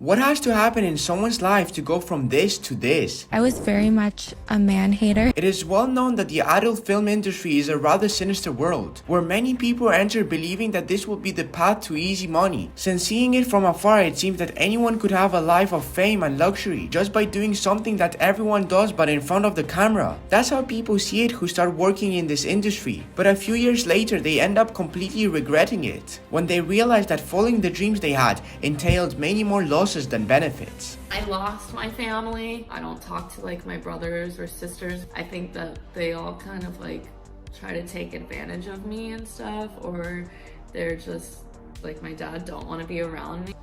What has to happen in someone's life to go from this to this? I was very much a man hater. It is well known that the adult film industry is a rather sinister world, where many people enter believing that this will be the path to easy money. Since seeing it from afar, it seems that anyone could have a life of fame and luxury just by doing something that everyone does but in front of the camera. That's how people see it who start working in this industry. But a few years later, they end up completely regretting it, when they realize that following the dreams they had entailed many more losses than benefits. I lost my family. I don't talk to like my brothers or sisters. I think that they all kind of like try to take advantage of me and stuff, or they're just like, my dad don't want to be around me.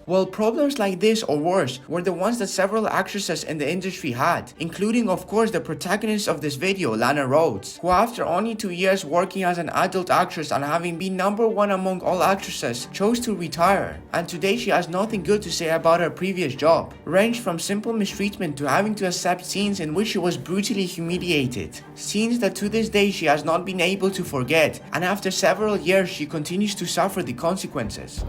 Well, problems like this or worse were the ones that several actresses in the industry had, including of course the protagonist of this video, Lana Rhoades, who after only 2 years working as an adult actress and having been #1 among all actresses, chose to retire. And today she has nothing good to say about her previous job, ranged from simple mistreatment to having to accept scenes in which she was brutally humiliated. Scenes that to this day she has not been able to forget, and after several years she continues to suffer the consequences.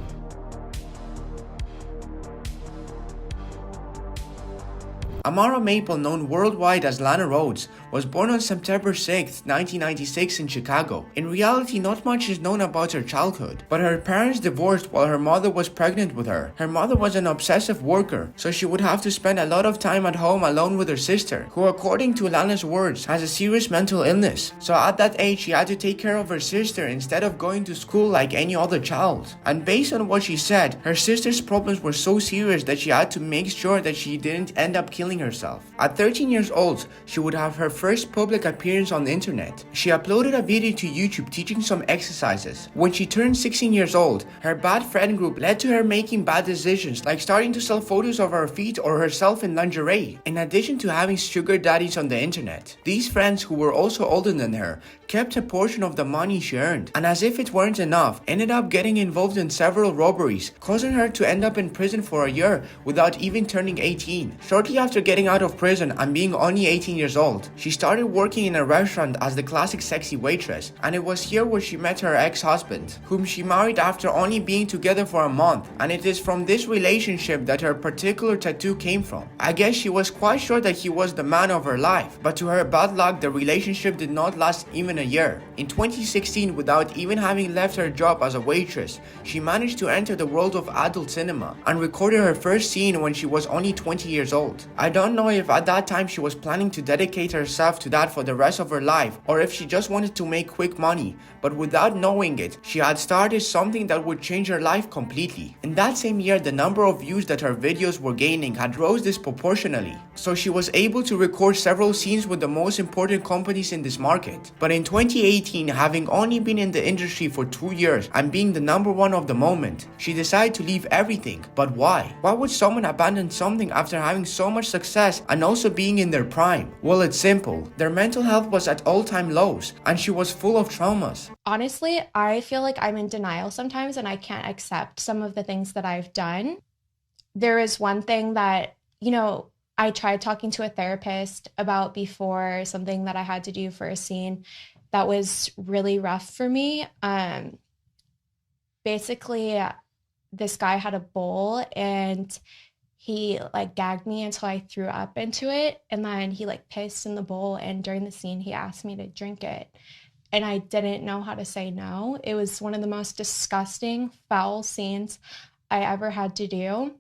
Amara Maple, known worldwide as Lana Rhoades, was born on September 6, 1996 in Chicago. In reality, not much is known about her childhood, but her parents divorced while her mother was pregnant with her. Her mother was an obsessive worker, so she would have to spend a lot of time at home alone with her sister, who according to Lana's words, has a serious mental illness. So at that age, she had to take care of her sister instead of going to school like any other child. And based on what she said, her sister's problems were so serious that she had to make sure that she didn't end up killing herself. At 13 years old, she would have her first public appearance on the internet. She uploaded a video to YouTube teaching some exercises. When she turned 16 years old, her bad friend group led to her making bad decisions like starting to sell photos of her feet or herself in lingerie, in addition to having sugar daddies on the internet. These friends, who were also older than her, kept a portion of the money she earned, and as if it weren't enough, ended up getting involved in several robberies, causing her to end up in prison for a year without even turning 18. Shortly after getting out of prison and being only 18 years old, she started working in a restaurant as the classic sexy waitress, and it was here where she met her ex-husband, whom she married after only being together for a month, and it is from this relationship that her particular tattoo came from. I guess she was quite sure that he was the man of her life, but to her bad luck, the relationship did not last even a year. In 2016, without even having left her job as a waitress, she managed to enter the world of adult cinema and recorded her first scene when she was only 20 years old. I don't know if at that time she was planning to dedicate herself to that for the rest of her life, or if she just wanted to make quick money, but without knowing it, she had started something that would change her life completely. In that same year, the number of views that her videos were gaining had rose disproportionately, so she was able to record several scenes with the most important companies in this market. But in 2018, having only been in the industry for 2 years and being the #1 of the moment, she decided to leave everything. But why? Why would someone abandon something after having so much success and also being in their prime? Well, it's simple. Their mental health was at all-time lows, and she was full of traumas. Honestly, I feel like I'm in denial sometimes and I can't accept some of the things that I've done. There is one thing that, I tried talking to a therapist about before, something that I had to do for a scene that was really rough for me. Basically, this guy had a bowl and he gagged me until I threw up into it, and then he pissed in the bowl, and during the scene he asked me to drink it, and I didn't know how to say no. It was one of the most disgusting, foul scenes I ever had to do,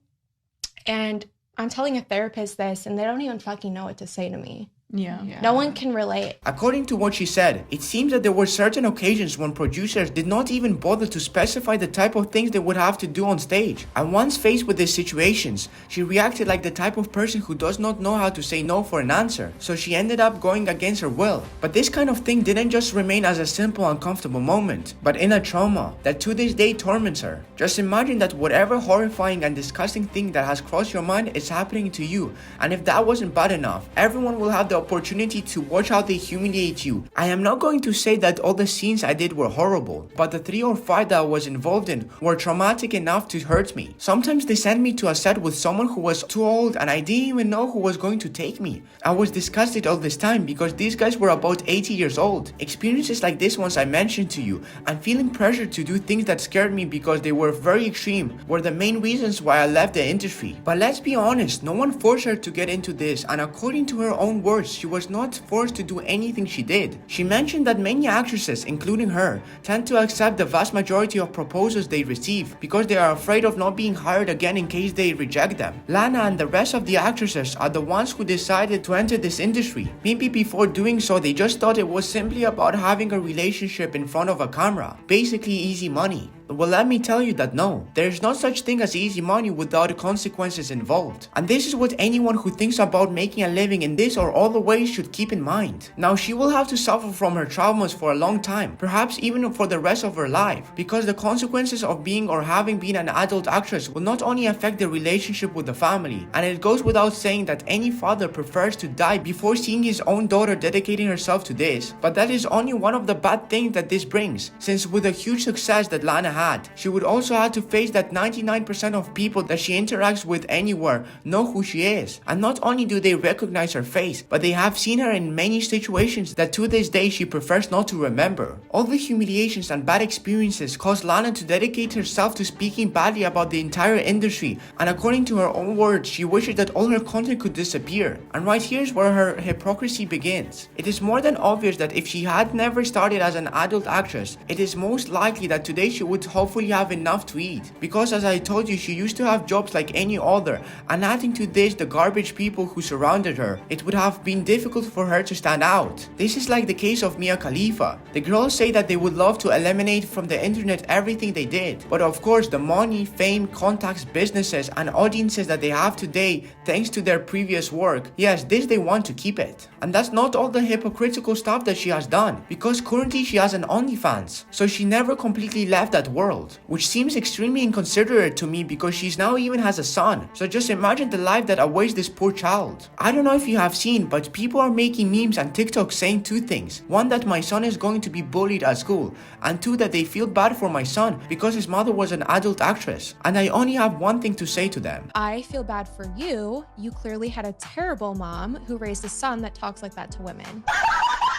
and I'm telling a therapist this and they don't even fucking know what to say to me. Yeah. No one can relate. According to what she said, it seems that there were certain occasions when producers did not even bother to specify the type of things they would have to do on stage. And once faced with these situations, she reacted like the type of person who does not know how to say no for an answer, so she ended up going against her will. But this kind of thing didn't just remain as a simple uncomfortable moment, but in a trauma that to this day torments her. Just imagine that whatever horrifying and disgusting thing that has crossed your mind is happening to you, and if that wasn't bad enough, everyone will have the the opportunity to watch how they humiliate you. I am not going to say that all the scenes I did were horrible, but the 3 or 5 that I was involved in were traumatic enough to hurt me. Sometimes they sent me to a set with someone who was too old and I didn't even know who was going to take me. I was disgusted all this time because these guys were about 80 years old. Experiences like this ones I mentioned to you and feeling pressure to do things that scared me because they were very extreme were the main reasons why I left the industry. But let's be honest, no one forced her to get into this, and according to her own words, she was not forced to do anything she did. She mentioned that many actresses, including her, tend to accept the vast majority of proposals they receive because they are afraid of not being hired again in case they reject them. Lana and the rest of the actresses are the ones who decided to enter this industry. Maybe before doing so, they just thought it was simply about having a relationship in front of a camera. Basically easy money. Well, let me tell you that no, there is no such thing as easy money without consequences involved. And this is what anyone who thinks about making a living in this or other ways should keep in mind. Now, she will have to suffer from her traumas for a long time, perhaps even for the rest of her life, because the consequences of being or having been an adult actress will not only affect the relationship with the family, and it goes without saying that any father prefers to die before seeing his own daughter dedicating herself to this, but that is only one of the bad things that this brings, since with the huge success that Lana had, she would also have to face that 99% of people that she interacts with anywhere know who she is, and not only do they recognize her face, but they have seen her in many situations that to this day she prefers not to remember. All the humiliations and bad experiences caused Lana to dedicate herself to speaking badly about the entire industry, and according to her own words, she wishes that all her content could disappear. And right here's where her hypocrisy begins. It is more than obvious that if she had never started as an adult actress, it is most likely that today she would hopefully have enough to eat, because as I told you, she used to have jobs like any other, and adding to this the garbage people who surrounded her, it would have been difficult for her to stand out. This is like the case of Mia Khalifa. The girls say that they would love to eliminate from the internet everything they did, but of course the money, fame, contacts, businesses and audiences that they have today thanks to their previous work, yes, this they want to keep it. And that's not all the hypocritical stuff that she has done, because currently she has an OnlyFans, so she never completely left that world, which seems extremely inconsiderate to me because she's now even has a son. So just imagine the life that awaits this poor child. I don't know if you have seen, but people are making memes and TikTok saying 2 things. 1, that my son is going to be bullied at school, and 2, that they feel bad for my son because his mother was an adult actress. And I only have one thing to say to them. I feel bad for you. You clearly had a terrible mom who raised a son that talks like that to women.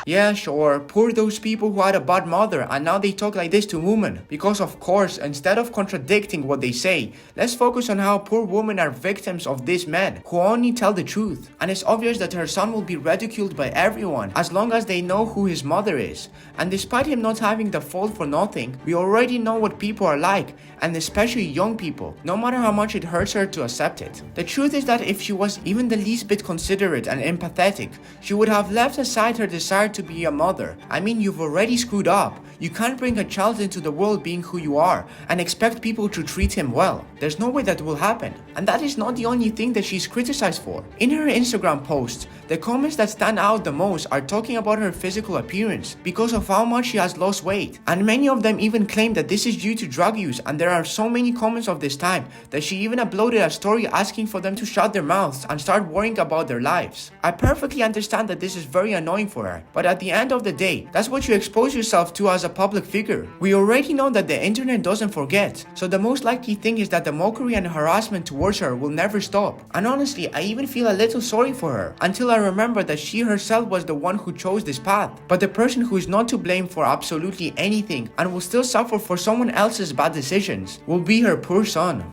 Yeah, sure, poor those people who had a bad mother and now they talk like this to women. Because of course, instead of contradicting what they say, let's focus on how poor women are victims of these men who only tell the truth. And it's obvious that her son will be ridiculed by everyone as long as they know who his mother is. And despite him not having the fault for nothing, we already know what people are like, and especially young people, no matter how much it hurts her to accept it. The truth is that if she was even the least bit considerate and empathetic, she would have left aside her desire to be a mother. I mean, you've already screwed up. You can't bring a child into the world being who you are and expect people to treat him well. There's no way that will happen. And that is not the only thing that she's criticized for. In her Instagram posts, the comments that stand out the most are talking about her physical appearance because of how much she has lost weight. And many of them even claim that this is due to drug use, and there are so many comments of this time that she even uploaded a story asking for them to shut their mouths and start worrying about their lives. I perfectly understand that this is very annoying for her, but at the end of the day, that's what you expose yourself to as a public figure. We already know that the internet doesn't forget, so the most likely thing is that the mockery and harassment towards her will never stop. And honestly, I even feel a little sorry for her, until I remember that she herself was the one who chose this path. But the person who is not to blame for absolutely anything and will still suffer for someone else's bad decisions will be her poor son.